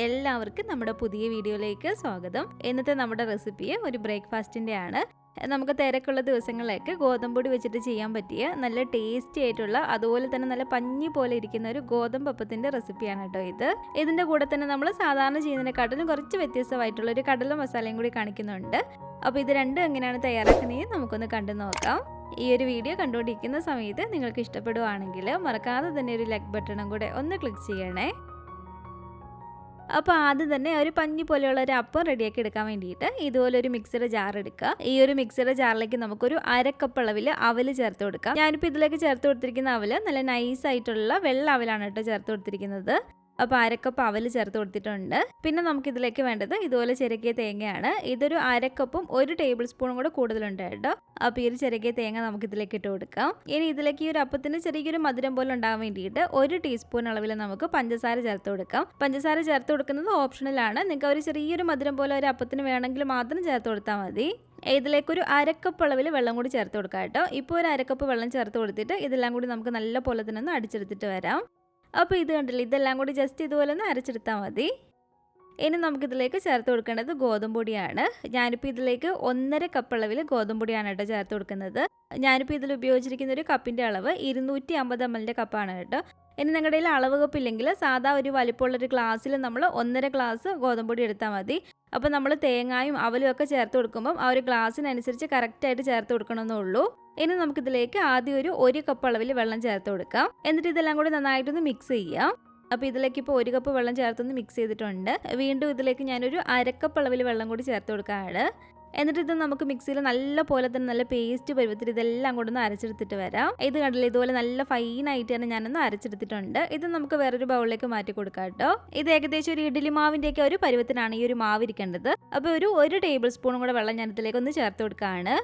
എല്ലാവർക്കും നമ്മുടെ പുതിയ വീഡിയോയിലേക്ക് സ്വാഗതം. ഇന്നത്തെ നമ്മുടെ റെസിപ്പി ഒരു ബ്രേക്ക്ഫാസ്റ്റിൻ്റെ ആണ്. നമുക്ക് തിരക്കുള്ള ദിവസങ്ങളിലേക്ക് ഗോതമ്പൊടി വെച്ചിട്ട് ചെയ്യാൻ പറ്റിയ നല്ല ടേസ്റ്റി ആയിട്ടുള്ള അതുപോലെ തന്നെ നല്ല പഞ്ഞി പോലെ ഇരിക്കുന്ന ഒരു ഗോതമ്പപ്പത്തിൻ്റെ റെസിപ്പിയാണ് കേട്ടോ ഇത്. ഇതിൻ്റെ കൂടെ തന്നെ നമ്മൾ സാധാരണ ചെയ്യുന്നതിനെക്കാട്ടിലും കുറച്ച് വ്യത്യസ്തമായിട്ടുള്ള ഒരു കടല മസാലയും കൂടി കാണിക്കുന്നുണ്ട്. അപ്പോൾ ഇത് രണ്ടും എങ്ങനെയാണ് തയ്യാറാക്കുന്നതെന്ന് നമുക്കൊന്ന് കണ്ടു നോക്കാം. ഈ ഒരു വീഡിയോ കണ്ടുകൊണ്ടിരിക്കുന്ന സമയത്ത് നിങ്ങൾക്ക് ഇഷ്ടപ്പെടുവാണെങ്കിൽ മറക്കാതെ തന്നെ ഒരു ലൈക്ക് ബട്ടണും കൂടെ ഒന്ന് ക്ലിക്ക് ചെയ്യണേ. അപ്പോൾ ആദ്യം തന്നെ ഒരു പഞ്ഞി പോലെയുള്ള ഒരു അപ്പം റെഡിയാക്കി എടുക്കാൻ വേണ്ടിയിട്ട് ഇതുപോലെ ഒരു മിക്സിയുടെ ജാർ എടുക്കുക. ഈ ഒരു മിക്സിയുടെ ജാറിലേക്ക് നമുക്കൊരു 1/2 കപ്പ് അളവിൽ അവൽ ചേർത്ത് കൊടുക്കാം. ഞാനിപ്പോൾ ഇതിലേക്ക് ചേർത്ത് കൊടുത്തിരിക്കുന്ന അവൽ നല്ല നൈസായിട്ടുള്ള വെള്ള അവലാണ് കേട്ടോ ചേർത്ത് കൊടുത്തിരിക്കുന്നത്. അപ്പോൾ 1/2 കപ്പ് അവൽ ചേർത്ത് കൊടുത്തിട്ടുണ്ട്. പിന്നെ നമുക്കിതിലേക്ക് വേണ്ടത് ഇതുപോലെ ചിരകിയ തേങ്ങയാണ്. ഇതൊരു 1/2 കപ്പും 1 ടേബിൾ സ്പൂണും കൂടെ കൂടുതലുണ്ട് കേട്ടോ. അപ്പോൾ ഈ ഒരു ചിരകിയ തേങ്ങ നമുക്കിതിലേക്ക് ഇട്ട് കൊടുക്കാം. ഇനി ഇതിലേക്ക് ഈ ഒരു അപ്പത്തിന് ചെറിയൊരു മധുരം പോലെ ഉണ്ടാകാൻ വേണ്ടിയിട്ട് 1 ടീസ്പൂൺ അളവിൽ നമുക്ക് പഞ്ചസാര ചേർത്ത് കൊടുക്കാം. പഞ്ചസാര ചേർത്ത് കൊടുക്കുന്നത് ഓപ്ഷണലാണ്. നിങ്ങൾക്ക് ഒരു ചെറിയൊരു മധുരം പോലെ ഒരു അപ്പത്തിന് വേണമെങ്കിൽ മാത്രം ചേർത്ത് കൊടുത്താൽ മതി. ഇതിലേക്കൊരു 1/2 കപ്പ് അളവിൽ വെള്ളം കൂടി ചേർത്ത് കൊടുക്കാം കേട്ടോ. ഇപ്പോൾ ഒരു 1/2 കപ്പ് വെള്ളം ചേർത്ത് കൊടുത്തിട്ട് ഇതെല്ലാം കൂടി നമുക്ക് നല്ല പോലെ തന്നെ ഒന്ന് അടിച്ചെടുത്തിട്ട് വരാം. അപ്പോൾ ഇത് കണ്ടില്ല, ഇതെല്ലാം കൂടി ജസ്റ്റ് ഇതുപോലെ ഒന്ന് അരച്ചെടുത്താൽ മതി. ഇനി നമുക്കിതിലേക്ക് ചേർത്ത് കൊടുക്കേണ്ടത് ഗോതമ്പൊടിയാണ്. ഞാനിപ്പോൾ ഇതിലേക്ക് 1.5 കപ്പ് അളവിൽ ഗോതമ്പൊടിയാണ് കേട്ടോ ചേർത്ത് കൊടുക്കുന്നത്. ഞാനിപ്പോൾ ഇതിൽ ഉപയോഗിച്ചിരിക്കുന്ന ഒരു കപ്പിൻ്റെ അളവ് 250 ml കപ്പാണ് കേട്ടോ. ഇനി നിങ്ങളുടെ കയ്യിൽ അളവ് കപ്പ് ഇല്ലെങ്കിൽ സാധാ ഒരു വലിപ്പമുള്ളൊരു ഗ്ലാസ്സിൽ നമ്മൾ 1.5 ഗ്ലാസ് ഗോതമ്പൊടി എടുത്താൽ മതി. അപ്പോൾ നമ്മൾ തേങ്ങായും അവലും ഒക്കെ ചേർത്ത് കൊടുക്കുമ്പം ആ ഒരു ഗ്ലാസ്സിനനുസരിച്ച് കറക്റ്റായിട്ട് ചേർത്ത് കൊടുക്കണമെന്നേ ഉള്ളൂ. ഇനി നമുക്കിതിലേക്ക് ആദ്യം ഒരു 1 കപ്പ് അളവിൽ വെള്ളം ചേർത്ത് കൊടുക്കാം. എന്നിട്ട് ഇതെല്ലാം കൂടി നന്നായിട്ടൊന്ന് മിക്സ് ചെയ്യാം. അപ്പോൾ ഇതിലേക്ക് ഇപ്പോൾ 1 കപ്പ് വെള്ളം ചേർത്തൊന്ന് മിക്സ് ചെയ്തിട്ടുണ്ട്. വീണ്ടും ഇതിലേക്ക് ഞാനൊരു 1/2 കപ്പ് അളവിൽ വെള്ളം കൂടി ചേർത്ത് കൊടുക്കുകയാണ്. എന്നിട്ട് ഇത് നമുക്ക് മിക്സിയിൽ നല്ല പോലെ തന്നെ നല്ല പേസ്റ്റ് പരുവത്തിൽ ഇതെല്ലാം കൂടെ ഒന്ന് അരച്ചെടുത്തിട്ട് വരാം. ഇത് കണ്ടില്ല, ഇതുപോലെ നല്ല ഫൈനായിട്ട് തന്നെ ഞാനൊന്ന് അരച്ചെടുത്തിട്ടുണ്ട്. ഇത് നമുക്ക് വേറൊരു ബൗളിലേക്ക് മാറ്റി കൊടുക്കാം കേട്ടോ. ഇത് ഏകദേശം ഒരു ഇഡ്ഡലി മാവിൻ്റെയൊക്കെ ഒരു പരുവത്തിനാണ് ഈ ഒരു മാവ് ഇരിക്കേണ്ടത്. അപ്പോൾ ഒരു 1 ടേബിൾ സ്പൂണും കൂടെ വെള്ളം ഞാൻ ഇതിലേക്ക് ഒന്ന് ചേർത്ത് കൊടുക്കുകയാണ്.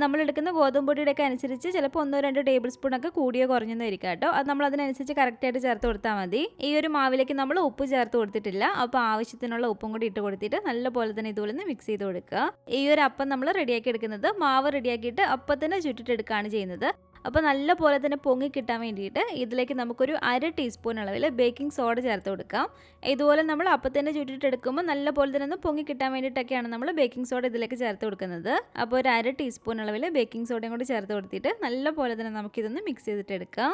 നമ്മളെടുക്കുന്ന ഗോതമ്പൊടിയുടെയൊക്കെ അനുസരിച്ച് ചിലപ്പോൾ 1-2 ടേബിൾ സ്പൂണൊക്കെ കൂടിയോ കുറഞ്ഞെന്ന് ഇരിക്കാം കേട്ടോ. അത് നമ്മൾ അതിനനുസരിച്ച് കറക്റ്റായിട്ട് ചേർത്ത് കൊടുത്താൽ മതി. ഈ ഒരു മാവിലേക്ക് നമ്മൾ ഉപ്പ് ചേർത്ത് കൊടുത്തിട്ടില്ല. അപ്പോൾ ആവശ്യത്തിനുള്ള ഉപ്പും കൂടി ഇട്ട് കൊടുത്തിട്ട് നല്ല പോലെ തന്നെ ഇതുപോലെ ഒന്ന് മിക്സ് ചെയ്ത് കൊടുക്കുക. ഈ ഒരു അപ്പം നമ്മൾ റെഡിയാക്കി എടുക്കുന്നത് മാവ് റെഡിയാക്കിയിട്ട് അപ്പത്തിന് ചുറ്റിട്ടെടുക്കുകയാണ് ചെയ്യുന്നത്. അപ്പോൾ നല്ല പോലെ തന്നെ പൊങ്ങി കിട്ടാൻ വേണ്ടിയിട്ട് ഇതിലേക്ക് നമുക്കൊരു 1/2 ടീസ്പൂൺ അളവിൽ ബേക്കിംഗ് സോഡ ചേർത്ത് കൊടുക്കാം. ഇതുപോലെ നമ്മൾ അപ്പത്തിൻ്റെ ചുറ്റിട്ടെടുക്കുമ്പോൾ നല്ല പോലെ തന്നെ ഒന്ന് പൊങ്ങി കിട്ടാൻ വേണ്ടിയിട്ടൊക്കെയാണ് നമ്മൾ ബേക്കിംഗ് സോഡ ഇതിലേക്ക് ചേർത്ത് കൊടുക്കുന്നത്. അപ്പോൾ ഒരു 1/2 ടീസ്പൂൺ അളവിൽ ബേക്കിംഗ് സോഡയും കൂടി ചേർത്ത് കൊടുത്തിട്ട് നല്ല പോലെ തന്നെ നമുക്കിതൊന്ന് മിക്സ് ചെയ്തിട്ട് എടുക്കാം.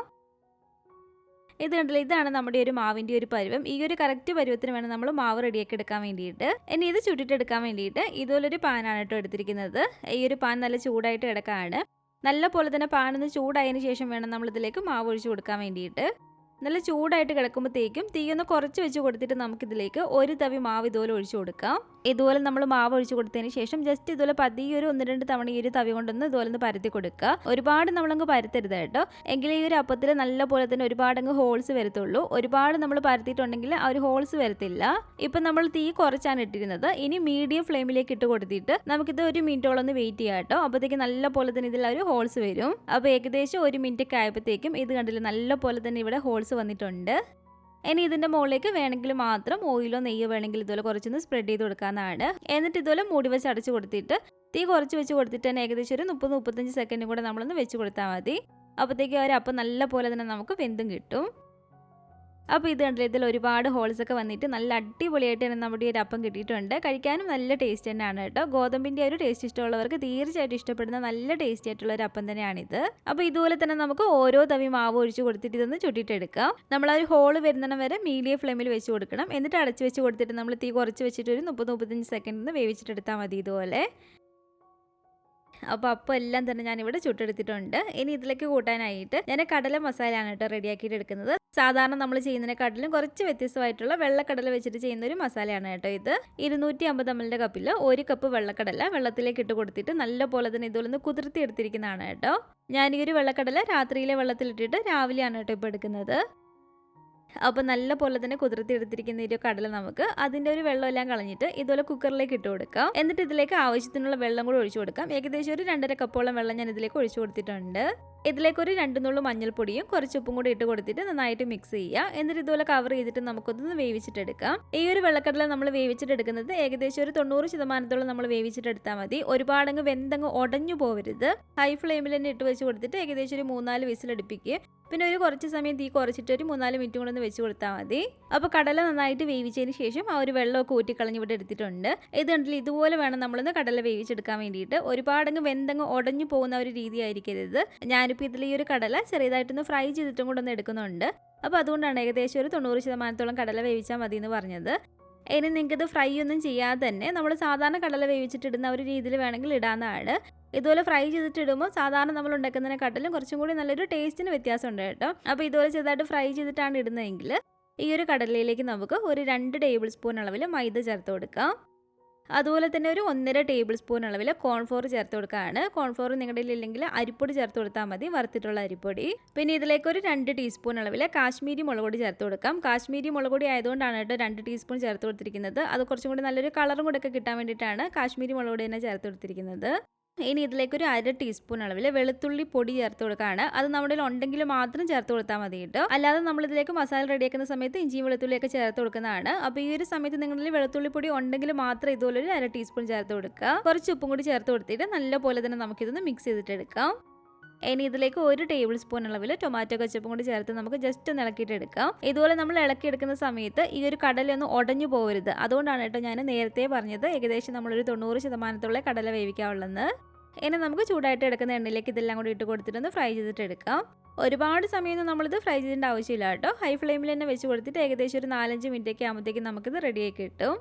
ഇത് കണ്ടില്ല, ഇതാണ് നമ്മുടെ ഒരു മാവിൻ്റെ ഒരു പരുവം. ഈ ഒരു കറക്റ്റ് പരുവത്തിന് വേണം നമ്മൾ മാവ് റെഡിയാക്കി എടുക്കാൻ വേണ്ടിയിട്ട്. ഇനി ഇത് ചുറ്റിട്ടെടുക്കാൻ വേണ്ടിയിട്ട് ഇതുപോലൊരു പാനാണ് കേട്ടോ എടുത്തിരിക്കുന്നത്. ഈ ഒരു പാൻ നല്ല ചൂടായിട്ട് കിടക്കുകയാണ്. നല്ല പോലെ തന്നെ പാനൊന്ന് ചൂടായതിന് ശേഷം വേണം നമ്മളിതിലേക്ക് മാവ് ഒഴിച്ച് കൊടുക്കാൻ വേണ്ടിയിട്ട്. നല്ല ചൂടായിട്ട് കിടക്കുമ്പോഴത്തേക്കും തീയൊന്ന് കുറച്ച് വെച്ച് കൊടുത്തിട്ട് നമുക്കിതിലേക്ക് 1 തവി മാവ് ഇതുപോലെ ഒഴിച്ചു കൊടുക്കാം. ഇതുപോലെ നമ്മൾ മാവ് ഒഴിച്ച് കൊടുത്തതിന് ശേഷം ജസ്റ്റ് ഇതുപോലെ പതിയെ ഒരു 1-2 തവണ ഈ ഒരു തവി കൊണ്ടൊന്ന് ഇതുപോലെ ഒന്ന് പരത്തി കൊടുക്കുക. ഒരുപാട് നമ്മളങ്ങ് പരത്തരുത് കേട്ടോ. എങ്കിൽ ഈ ഒരു അപ്പത്തിൽ നല്ല പോലെ തന്നെ ഒരുപാടങ്ങ് ഹോൾസ് വരത്തുള്ളൂ. ഒരുപാട് നമ്മൾ പരത്തിയിട്ടുണ്ടെങ്കിൽ ആ ഒരു ഹോൾസ് വരത്തില്ല. ഇപ്പം നമ്മൾ തീ കുറച്ചാണ് ഇട്ടിരുന്നത്. ഇനി മീഡിയം ഫ്ലെയിമിലേക്ക് ഇട്ട് കൊടുത്തിട്ട് നമുക്കിത് 1 മിനിറ്റോളം ഒന്ന് വെയിറ്റ് ചെയ്യാം കേട്ടോ. അപ്പോഴത്തേക്ക് നല്ല പോലെ തന്നെ ഇതിൽ ഒരു ഹോൾസ് വരും. അപ്പോൾ ഏകദേശം 1 മിനിറ്റൊക്കെ ആയപ്പോഴത്തേക്കും ഇത് കണ്ടില്ല, നല്ല പോലെ തന്നെ ഇവിടെ ഹോൾസ് വന്നിട്ടുണ്ട്. ഇനി ഇതിൻ്റെ മുകളിലേക്ക് വേണമെങ്കിൽ മാത്രം ഓയിലോ നെയ്യോ വേണമെങ്കിൽ ഇതുപോലെ കുറച്ചൊന്ന് സ്പ്രെഡ് ചെയ്ത് കൊടുക്കാവുന്നതാണ്. എന്നിട്ട് ഇതുപോലെ മൂടി വെച്ച് അടച്ചു കൊടുത്തിട്ട് തീ കുറച്ച് വെച്ച് കൊടുത്തിട്ട് തന്നെ ഏകദേശം ഒരു 30-35 സെക്കൻഡും കൂടെ നമ്മളൊന്ന് വെച്ച് കൊടുത്താൽ മതി. അപ്പോഴത്തേക്കും ഒരു അപ്പം നല്ല പോലെ തന്നെ നമുക്ക് വെന്തും കിട്ടും. അപ്പോൾ ഇത് കണ്ടില്ല, ഇതിൽ ഒരുപാട് ഹോൾസ് ഒക്കെ വന്നിട്ട് നല്ല അടിപൊളിയായിട്ട് തന്നെ നമ്മുടെ ഈ ഒരു അപ്പം കിട്ടിയിട്ടുണ്ട്. കഴിക്കാനും നല്ല ടേസ്റ്റ് തന്നെയാണ് കേട്ടോ. ഗോതമ്പിൻ്റെ ഒരു ടേസ്റ്റ് ഇഷ്ടമുള്ളവർക്ക് തീർച്ചയായിട്ടും ഇഷ്ടപ്പെടുന്ന നല്ല ടേസ്റ്റി ആയിട്ടുള്ള ഒരു അപ്പം തന്നെയാണിത്. അപ്പോൾ ഇതുപോലെ തന്നെ നമുക്ക് ഓരോ തവി മാവ് ഒഴിച്ച് കൊടുത്തിട്ട് ഇതൊന്ന് ചുട്ടിട്ടെടുക്കാം. നമ്മൾ ആ ഒരു ഹോള് വരുന്നിടം വരെ മീഡിയം ഫ്ലെയിമിൽ വെച്ച് കൊടുക്കണം. എന്നിട്ട് അടച്ച് വെച്ച് കൊടുത്തിട്ട് നമ്മൾ തീ കുറച്ച് വെച്ചിട്ട് ഒരു 30-35 സെക്കൻഡിൽ വേവിച്ചിട്ടെടുത്താൽ മതി ഇതുപോലെ. അപ്പോൾ അപ്പം എല്ലാം തന്നെ ഞാനിവിടെ ചുട്ടെടുത്തിട്ടുണ്ട്. ഇനി ഇതിലേക്ക് കൂട്ടാനായിട്ട് ഞാൻ കടല മസാലയാണ് കേട്ടോ റെഡിയാക്കിയിട്ട് എടുക്കുന്നത്. സാധാരണ നമ്മൾ ചെയ്യുന്നതിനെക്കാട്ടിലും കുറച്ച് വ്യത്യസ്തമായിട്ടുള്ള വെള്ളക്കടല വെച്ചിട്ട് ചെയ്യുന്ന ഒരു മസാലയാണ് കേട്ടോ ഇത്. 250 ml കപ്പിൽ 1 കപ്പ് വെള്ളക്കടല വെള്ളത്തിലേക്ക് ഇട്ട് കൊടുത്തിട്ട് നല്ല പോലെ തന്നെ ഇതുപോലെ ഒന്ന് കുതിർത്തി എടുത്തിരിക്കുന്നതാണ് കേട്ടോ. ഞാൻ ഈ ഒരു വെള്ളക്കടല രാത്രിയിലെ വെള്ളത്തിലിട്ടിട്ട് രാവിലെയാണ് കേട്ടോ ഇപ്പോൾ എടുക്കുന്നത്. അപ്പോൾ നല്ല പോലെ തന്നെ കുതിർത്തി എടുത്തിരിക്കുന്ന ഒരു കടല നമുക്ക് അതിൻ്റെ ഒരു വെള്ളമെല്ലാം കളഞ്ഞിട്ട് ഇതുപോലെ കുക്കറിലേക്ക് ഇട്ട് കൊടുക്കാം. എന്നിട്ട് ഇതിലേക്ക് ആവശ്യത്തിനുള്ള വെള്ളം കൂടി ഒഴിച്ചു കൊടുക്കാം. ഏകദേശം ഒരു 2.5 കപ്പോളം വെള്ളം ഞാൻ ഇതിലേക്ക് ഒഴിച്ചു കൊടുത്തിട്ടുണ്ട്. ഇതിലേക്ക് ഒരു 2 നുള്ളു മഞ്ഞൾപ്പൊടിയും കുറച്ച് ഉപ്പും കൂടി ഇട്ട് കൊടുത്തിട്ട് നന്നായിട്ട് മിക്സ് ചെയ്യുക. എന്നിട്ട് ഇതുപോലെ കവർ ചെയ്തിട്ട് നമുക്കൊന്ന് വേവിച്ചിട്ടെടുക്കാം. ഈ ഒരു വെള്ളക്കടല നമ്മൾ വേവിച്ചിട്ടെടുക്കുന്നത് ഏകദേശം ഒരു 90% നമ്മൾ വേവിച്ചിട്ടെടുത്താൽ മതി. ഒരുപാടങ്ങ് വെന്തങ്ങ് ഉടഞ്ഞു പോകരുത്. ഹൈ ഫ്ലെയിമിൽ തന്നെ ഇട്ട് വെച്ച് കൊടുത്തിട്ട് ഏകദേശം ഒരു 3-4 വിസിലടുപ്പിക്കുക. പിന്നെ ഒരു കുറച്ച് സമയം തീ കുറച്ചിട്ട് ഒരു 3-4 മിനിറ്റ് കൂടെ ഒന്ന് വെച്ച് കൊടുത്താൽ മതി. അപ്പോൾ കടല നന്നായിട്ട് വേവിച്ചതിന് ശേഷം ആ ഒരു വെള്ളമൊക്കെ ഊറ്റിക്കളഞ്ഞ് ഇവിടെ എടുത്തിട്ടുണ്ട്. ഇത് കണ്ടില്ല, ഇതുപോലെ വേണം നമ്മളൊന്ന് കടല വേവിച്ചെടുക്കാൻ വേണ്ടിയിട്ട്. ഒരുപാടങ്ങ് വെന്തങ്ങ് ഉടഞ്ഞു പോകുന്ന ഒരു രീതി ആയിരിക്കരുത്. ഞാനിപ്പോൾ ഇതിൽ ഈ ഒരു കടല ചെറിയതായിട്ടൊന്ന് ഫ്രൈ ചെയ്തിട്ടും കൂടെ ഒന്ന് എടുക്കുന്നുണ്ട്. അപ്പോൾ അതുകൊണ്ടാണ് ഏകദേശം ഒരു 90% കടല വേവിച്ചാൽ മതി എന്ന് പറഞ്ഞത്. ഇനി നിങ്ങൾക്കിത് ഫ്രൈ ഒന്നും ചെയ്യാതെ തന്നെ നമ്മൾ സാധാരണ കടല വേവിച്ചിട്ടിടുന്ന ഒരു രീതിയിൽ വേണമെങ്കിൽ ഇടാവുന്നതാണ്. ഇതുപോലെ ഫ്രൈ ചെയ്തിട്ട് ഇടുമ്പോൾ സാധാരണ നമ്മൾ ഉണ്ടാക്കുന്നതിനെക്കാട്ടിലും കുറച്ചും കൂടി നല്ലൊരു ടേസ്റ്റിന് വ്യത്യാസമുണ്ട് കേട്ടോ. അപ്പോൾ ഇതുപോലെ ചെറുതായിട്ട് ഫ്രൈ ചെയ്തിട്ടാണ് ഇടുന്നതെങ്കിൽ ഈ ഒരു കടലയിലേക്ക് നമുക്ക് ഒരു 2 ടേബിൾ സ്പൂൺ അളവിൽ മൈദ ചേർത്ത് കൊടുക്കാം. അതുപോലെ തന്നെ ഒരു 1.5 ടേബിൾ സ്പൂൺ അളവിൽ കോൺഫ്ലോർ ചേർത്ത് കൊടുക്കുകയാണ്. കോൺഫ്ലോർ നിങ്ങളുടെ ഇല്ലെങ്കിൽ അരിപ്പൊടി ചേർത്ത് കൊടുത്താൽ മതി, വറുത്തിട്ടുള്ള അരിപ്പൊടി. പിന്നെ ഇതിലേക്ക് ഒരു 2 ടീസ്പൂൺ അളവിൽ കാശ്മീരി മുളക് പൊടി ചേർത്ത് കൊടുക്കാം. കാശ്മീരി മുളക് പൊടി ആയതുകൊണ്ടാണ് കേട്ടോ 2 ടീസ്പൂൺ ചേർത്ത് കൊടുത്തിരിക്കുന്നത്. അത് കുറച്ചും കൂടി നല്ലൊരു കളറും കൂടെ ഒക്കെ കിട്ടാൻ വേണ്ടിയിട്ടാണ് കാശ്മീരി മുളക് പൊടി തന്നെ ചേർത്ത് കൊടുത്തിരിക്കുന്നത്. ഇനി ഇതിലേക്ക് ഒരു 1/2 ടീസ്പൂൺ അളവിൽ വെളുത്തുള്ളി പൊടി ചേർത്ത് കൊടുക്കുകയാണ്. അത് നമ്മുടെ ഉണ്ടെങ്കിൽ മാത്രം ചേർത്ത് കൊടുത്താൽ മതി കേട്ടോ. അല്ലാതെ നമ്മളിതിലേക്ക് മസാല റെഡിയാക്കുന്ന സമയത്ത് ഇഞ്ചിയും വെളുത്തുള്ളിയൊക്കെ ചേർത്ത് കൊടുക്കുന്നതാണ്. അപ്പോൾ ഈ ഒരു സമയത്ത് നിങ്ങളിൽ വെളുത്തുള്ളി പൊടി ഉണ്ടെങ്കിൽ മാത്രം ഇതുപോലെ ഒരു 1/2 ടീസ്പൂൺ ചേർത്ത് കൊടുക്കുക. കുറച്ച് ഉപ്പും കൂടി ചേർത്ത് കൊടുത്തിട്ട് നല്ലപോലെ തന്നെ നമുക്കിതൊന്ന് മിക്സ് ചെയ്തിട്ടെടുക്കാം. ഇനി ഇതിലേക്ക് 1 ടേബിൾ സ്പൂൺ അളവിൽ ടൊമാറ്റോ കച്ചപ്പും കൂടി ചേർത്ത് നമുക്ക് ജസ്റ്റ് ഒന്ന് ഇളക്കിയിട്ട് എടുക്കാം. ഇതുപോലെ നമ്മൾ ഇളക്കിയെടുക്കുന്ന സമയത്ത് ഈ ഒരു കടലയൊന്നും ഉടഞ്ഞു പോകരുത്. അതുകൊണ്ടാണ് കേട്ടോ ഞാൻ നേരത്തെ പറഞ്ഞത് ഏകദേശം നമ്മളൊരു 90% കടല വേവിക്കാവുള്ളെന്ന്. ഇനി നമുക്ക് ചൂടായിട്ട് എടുക്കുന്ന എണ്ണയിലേക്ക് ഇതെല്ലാം കൂടി ഇട്ട് കൊടുത്തിട്ടൊന്ന് ഫ്രൈ ചെയ്തിട്ട് എടുക്കാം. ഒരുപാട് സമയമൊന്നും നമ്മളിത് ഫ്രൈ ചെയ്യേണ്ട ആവശ്യമില്ല കേട്ടോ. ഹൈ ഫ്ലെയിമിൽ തന്നെ വെച്ച് കൊടുത്തിട്ട് ഏകദേശം ഒരു 4-5 മിനിറ്റൊക്കെ ആകുമ്പോഴത്തേക്കും നമുക്കിത് റെഡിയായി കിട്ടും.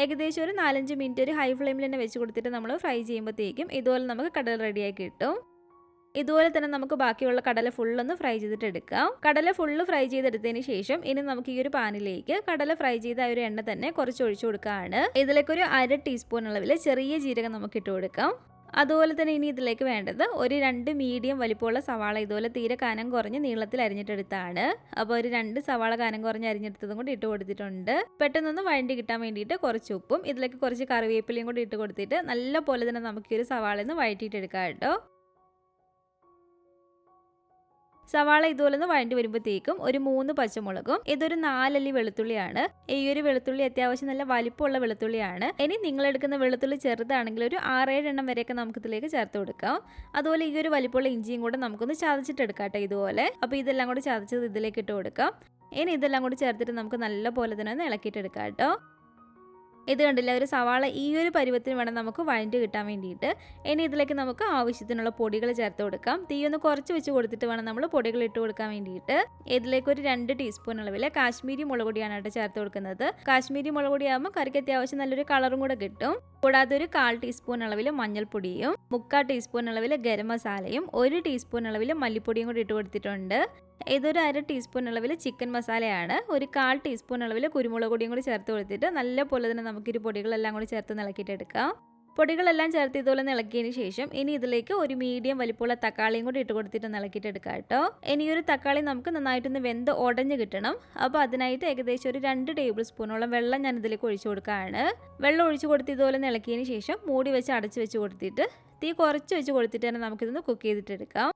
ഏകദേശം ഒരു 4-5 മിനിറ്റ് ഒരു ഹൈ ഫ്ലെയിമിൽ തന്നെ വെച്ച് കൊടുത്തിട്ട് നമ്മൾ ഫ്രൈ ചെയ്യുമ്പോഴത്തേക്കും ഇതുപോലെ നമുക്ക് കടല റെഡിയായി കിട്ടും. ഇതുപോലെ തന്നെ നമുക്ക് ബാക്കിയുള്ള കടല ഫുള്ളൊന്ന് ഫ്രൈ ചെയ്തിട്ട് എടുക്കാം. കടല ഫുള്ള് ഫ്രൈ ചെയ്തെടുത്തതിന് ശേഷം ഇനി നമുക്ക് ഈ ഒരു പാനിലേക്ക് കടല ഫ്രൈ ചെയ്ത ആ ഒരു എണ്ണ തന്നെ കുറച്ച് ഒഴിച്ചു കൊടുക്കുകയാണ്. ഇതിലേക്ക് ഒരു 1/2 ടീസ്പൂൺ അളവിൽ ചെറിയ ജീരകം നമുക്ക് ഇട്ട് കൊടുക്കാം. അതുപോലെ തന്നെ ഇനി ഇതിലേക്ക് വേണ്ടത് ഒരു 2 മീഡിയം വലിപ്പമുള്ള സവാള ഇതുപോലെ തീരെ കനം കുറഞ്ഞ് നീളത്തിൽ അരിഞ്ഞിട്ടെടുത്താണ്. അപ്പോൾ ഒരു 2 സവാള കനം കുറഞ്ഞ് അരിഞ്ഞെടുത്തതും കൂടി ഇട്ട് കൊടുത്തിട്ടുണ്ട്. പെട്ടെന്നൊന്ന് വഴണ്ടി കിട്ടാൻ വേണ്ടിയിട്ട് കുറച്ച് ഉപ്പും ഇതിലേക്ക് കുറച്ച് കറിവേപ്പിലയും കൂടി ഇട്ട് കൊടുത്തിട്ട് നല്ല പോലെ തന്നെ നമുക്ക് ഈ ഒരു സവാള ഒന്ന് വഴറ്റിയിട്ടെടുക്കാം കേട്ടോ. സവാള ഇതുപോലെ ഒന്ന് വഴണ്ടി വരുമ്പോഴത്തേക്കും ഒരു 3 പച്ചമുളകും ഇതൊരു 4 അല്ലി വെളുത്തുള്ളിയാണ്. ഈ ഒരു വെളുത്തുള്ളി അത്യാവശ്യം നല്ല വലിപ്പമുള്ള വെളുത്തുള്ളിയാണ്. ഇനി നിങ്ങൾ എടുക്കുന്ന വെളുത്തുള്ളി ചെറുതാണെങ്കിൽ ഒരു 6-7 എണ്ണം വരെയൊക്കെ നമുക്ക് ഇതിലേക്ക് ചേർത്ത് കൊടുക്കാം. അതുപോലെ ഈ ഒരു വലിപ്പമുള്ള ഇഞ്ചിയും കൂടെ നമുക്കൊന്ന് ചതച്ചിട്ടെടുക്കാം കേട്ടോ ഇതുപോലെ. അപ്പോൾ ഇതെല്ലാം കൂടി ചതച്ചത് ഇതിലേക്ക് ഇട്ട് കൊടുക്കാം. ഇനി ഇതെല്ലാം കൂടി ചേർത്തിട്ട് നമുക്ക് നല്ല പോലെ തന്നെ ഒന്ന് ഇളക്കിയിട്ടെടുക്കാം കേട്ടോ. ഇത് കണ്ടില്ല, ഒരു സവാള ഈ ഒരു പരുവത്തിന് വേണം നമുക്ക് വഴണ്ടി കിട്ടാൻ വേണ്ടിയിട്ട്. ഇനി ഇതിലേക്ക് നമുക്ക് ആവശ്യത്തിനുള്ള പൊടികൾ ചേർത്ത് കൊടുക്കാം. തീ ഒന്ന് കുറച്ച് വെച്ച് കൊടുത്തിട്ട് വേണം നമ്മൾ പൊടികൾ ഇട്ട് കൊടുക്കാൻ വേണ്ടിയിട്ട്. ഇതിലേക്ക് ഒരു 2 ടീസ്പൂൺ അളവിൽ കാശ്മീരി മുളക് പൊടിയാണ് കേട്ടോ ചേർത്ത് കൊടുക്കുന്നത്. കാശ്മീരി മുളക് പൊടിയാകുമ്പോൾ കറിക്ക് അത്യാവശ്യം നല്ലൊരു കളറും കൂടെ കിട്ടും. കൂടാതെ ഒരു 1/4 ടീസ്പൂൺ അളവിൽ മഞ്ഞൾപ്പൊടിയും 3/4 ടീസ്പൂൺ അളവിൽ ഗരം മസാലയും 1 ടീസ്പൂൺ അളവിൽ മല്ലിപ്പൊടിയും കൂടി ഇട്ട് കൊടുത്തിട്ടുണ്ട്. ഇതൊരു 1/2 ടീസ്പൂൺ അളവിൽ ചിക്കൻ മസാലയാണ്. ഒരു 1/4 ടീസ്പൂൺ അളവിൽ കുരുമുളക് പൊടിയും കൂടി ചേർത്ത് കൊടുത്തിട്ട് നല്ല പോലെ തന്നെ നമുക്ക് ഈ പൊടികളെല്ലാം കൂടി ചേർത്ത് ഇളക്കിയിട്ടെടുക്കാം. പൊടികളെല്ലാം ചേർത്ത് ഇതുപോലെ ഇളക്കിയതിന് ശേഷം ഇനി ഇതിലേക്ക് ഒരു മീഡിയം വലിപ്പമുള്ള തക്കാളിയും കൂടി ഇട്ട് കൊടുത്തിട്ട് ഇളക്കിയിട്ടെടുക്കാം കേട്ടോ. ഇനി ഒരു തക്കാളി നമുക്ക് നന്നായിട്ടൊന്ന് വെന്ത് ഉടഞ്ഞ് കിട്ടണം. അപ്പോൾ അതിനായിട്ട് ഏകദേശം ഒരു 2 ടേബിൾ സ്പൂണോളം വെള്ളം ഞാൻ ഇതിലേക്ക് ഒഴിച്ചു കൊടുക്കുകയാണ്. വെള്ളം ഒഴിച്ചു കൊടുത്ത് ഇതുപോലെ ഇളക്കിയതിന് ശേഷം മൂടി വെച്ച് അടച്ച് വെച്ച് കൊടുത്തിട്ട് തീ കുറച്ച് വെച്ച് കൊടുത്തിട്ട് തന്നെ നമുക്കിതൊന്ന് കുക്ക് ചെയ്തിട്ടെടുക്കാം.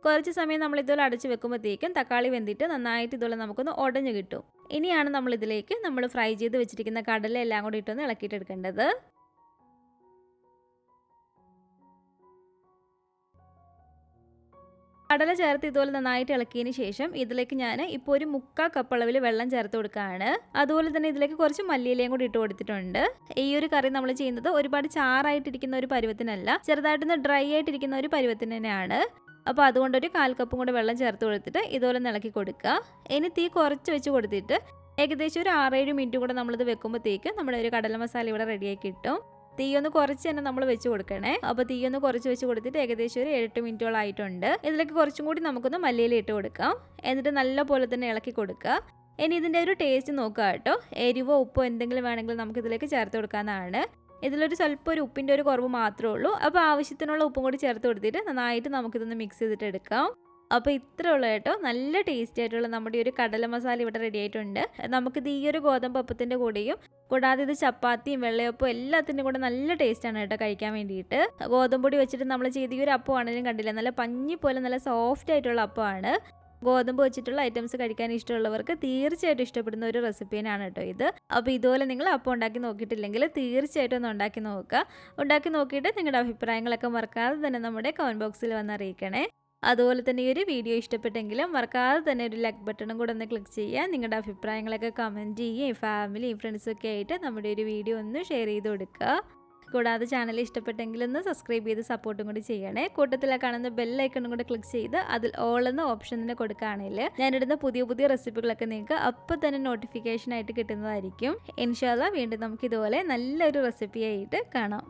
കുറച്ച് സമയം നമ്മൾ ഇതുപോലെ അടച്ച് വെക്കുമ്പോഴത്തേക്കും തക്കാളി വെന്തിട്ട് നന്നായിട്ട് ഇതുപോലെ നമുക്കൊന്ന് ഉടഞ്ഞ് കിട്ടും. ഇനിയാണ് നമ്മൾ ഇതിലേക്ക് നമ്മൾ ഫ്രൈ ചെയ്ത് വെച്ചിരിക്കുന്ന കടല എല്ലാം കൂടി ഇട്ടൊന്ന് ഇളക്കിയിട്ടെടുക്കേണ്ടത്. കടല ചേർത്ത് ഇതുപോലെ നന്നായിട്ട് ഇളക്കിയതിന് ശേഷം ഇതിലേക്ക് ഞാൻ ഇപ്പോൾ ഒരു 3/4 കപ്പ് അളവിൽ വെള്ളം ചേർത്ത് കൊടുക്കുകയാണ്. അതുപോലെ തന്നെ ഇതിലേക്ക് കുറച്ച് മല്ലിയിലയും കൂടി ഇട്ട് കൊടുത്തിട്ടുണ്ട്. ഈ ഒരു കറി നമ്മൾ ചെയ്യുന്നത് ഒരുപാട് ചാറായിട്ടിരിക്കുന്ന ഒരു പരുവത്തിനല്ല, ചെറുതായിട്ടൊന്ന് ഡ്രൈ ആയിട്ടിരിക്കുന്ന ഒരു പരുവത്തിന് തന്നെയാണ്. അപ്പോൾ അതുകൊണ്ട് ഒരു 1/4 കപ്പും കൂടെ വെള്ളം ചേർത്ത് കൊടുത്തിട്ട് ഇതുപോലെ ഇളക്കി കൊടുക്കുക. ഇനി തീ കുറച്ച് വെച്ച് കൊടുത്തിട്ട് ഏകദേശം ഒരു 6-7 മിനിറ്റ് കൂടെ നമ്മളിത് വെക്കുമ്പോഴത്തേക്ക് നമ്മുടെ ഒരു കടല മസാല ഇവിടെ റെഡിയാക്കി കിട്ടും. തീ ഒന്ന് കുറച്ച് തന്നെ നമ്മൾ വെച്ച് കൊടുക്കണേ. അപ്പോൾ തീ ഒന്ന് കുറച്ച് വെച്ച് കൊടുത്തിട്ട് ഏകദേശം ഒരു 7-8 മിനിറ്റോളം ആയിട്ടുണ്ട്. ഇതിലേക്ക് കുറച്ചും കൂടി നമുക്കൊന്ന് മല്ലിയില ഇട്ട് കൊടുക്കാം. എന്നിട്ട് നല്ല പോലെ തന്നെ ഇളക്കി കൊടുക്കുക. ഇനി ഇതിൻ്റെ ഒരു ടേസ്റ്റ് നോക്കുക കേട്ടോ. എരിവോ ഉപ്പോ എന്തെങ്കിലും വേണമെങ്കിൽ നമുക്ക് ഇതിലേക്ക് ചേർത്ത് കൊടുക്കാവുന്നതാണ്. ഇതിലൊരു സ്വല്പം ഒരു ഉപ്പിൻ്റെ ഒരു കുറവ് മാത്രമേ ഉള്ളൂ. അപ്പോൾ ആവശ്യത്തിനുള്ള ഉപ്പും കൂടി ചേർത്ത് കൊടുത്തിട്ട് നന്നായിട്ട് നമുക്കിതൊന്ന് മിക്സ് ചെയ്തിട്ട് എടുക്കാം. അപ്പോൾ ഇത്രേ ഉള്ളൂ കേട്ടോ. നല്ല ടേസ്റ്റി ആയിട്ടുള്ള നമ്മുടെ ഒരു കടല മസാല ഇവിടെ റെഡി ആയിട്ടുണ്ട്. നമുക്കിത് ഈ ഒരു ഗോതമ്പ് അപ്പത്തിൻ്റെ കൂടെയും കൂടാതെ ഇത് ചപ്പാത്തിയും വെള്ളയപ്പവും എല്ലാത്തിൻ്റെ കൂടെ നല്ല ടേസ്റ്റാണ് കേട്ടോ കഴിക്കാൻ വേണ്ടിയിട്ട്. ഗോതമ്പ് പൊടി വെച്ചിട്ട് നമ്മൾ ചെയ്ത ഈ ഒരു അപ്പമാണെങ്കിലും കണ്ടില്ല, നല്ല പഞ്ഞി പോലെ നല്ല സോഫ്റ്റ് ആയിട്ടുള്ള അപ്പമാണ്. ഗോതമ്പ് വെച്ചിട്ടുള്ള ഐറ്റംസ് കഴിക്കാൻ ഇഷ്ടമുള്ളവർക്ക് തീർച്ചയായിട്ടും ഇഷ്ടപ്പെടുന്ന ഒരു റെസിപ്പീനാണ് കേട്ടോ ഇത്. അപ്പോൾ ഇതുപോലെ നിങ്ങൾ അപ്പം ഉണ്ടാക്കി നോക്കിയിട്ടില്ലെങ്കിൽ തീർച്ചയായിട്ടും ഒന്ന് ഉണ്ടാക്കി നോക്കുക. ഉണ്ടാക്കി നോക്കിയിട്ട് നിങ്ങളുടെ അഭിപ്രായങ്ങളൊക്കെ മറക്കാതെ തന്നെ നമ്മുടെ കമൻറ്റ് ബോക്സിൽ വന്ന് അറിയിക്കണേ. അതുപോലെ തന്നെ ഈ ഒരു വീഡിയോ ഇഷ്ടപ്പെട്ടെങ്കിലും മറക്കാതെ തന്നെ ഒരു ലൈക്ക് ബട്ടണും കൂടെ ഒന്ന് ക്ലിക്ക് ചെയ്യുക. നിങ്ങളുടെ അഭിപ്രായങ്ങളൊക്കെ കമൻറ്റ് ചെയ്യുകയും ഫാമിലിയും ഫ്രണ്ട്സൊക്കെ ആയിട്ട് നമ്മുടെ ഒരു വീഡിയോ ഒന്ന് ഷെയർ ചെയ്ത് കൊടുക്കുക. കൂടാതെ ചാനൽ ഇഷ്ടപ്പെട്ടെങ്കിലൊന്ന് സബ്സ്ക്രൈബ് ചെയ്ത് സപ്പോർട്ടും കൂടി ചെയ്യണേ. കൂട്ടത്തിലെ കാണുന്ന ബെല്ലൈക്കണും കൂടെ ക്ലിക്ക് ചെയ്ത് അതിൽ ഓൾ എന്ന ഓപ്ഷൻ തന്നെ കൊടുക്കുകയാണെങ്കിൽ ഞാനിടുന്ന പുതിയ പുതിയ റെസിപ്പികളൊക്കെ നിങ്ങൾക്ക് അപ്പോൾ തന്നെ നോട്ടിഫിക്കേഷൻ ആയിട്ട് കിട്ടുന്നതായിരിക്കും. ഇൻഷാ അല്ലാഹ് വീണ്ടും നമുക്ക് ഇതുപോലെ നല്ലൊരു റെസിപ്പി ആയിട്ട് കാണാം.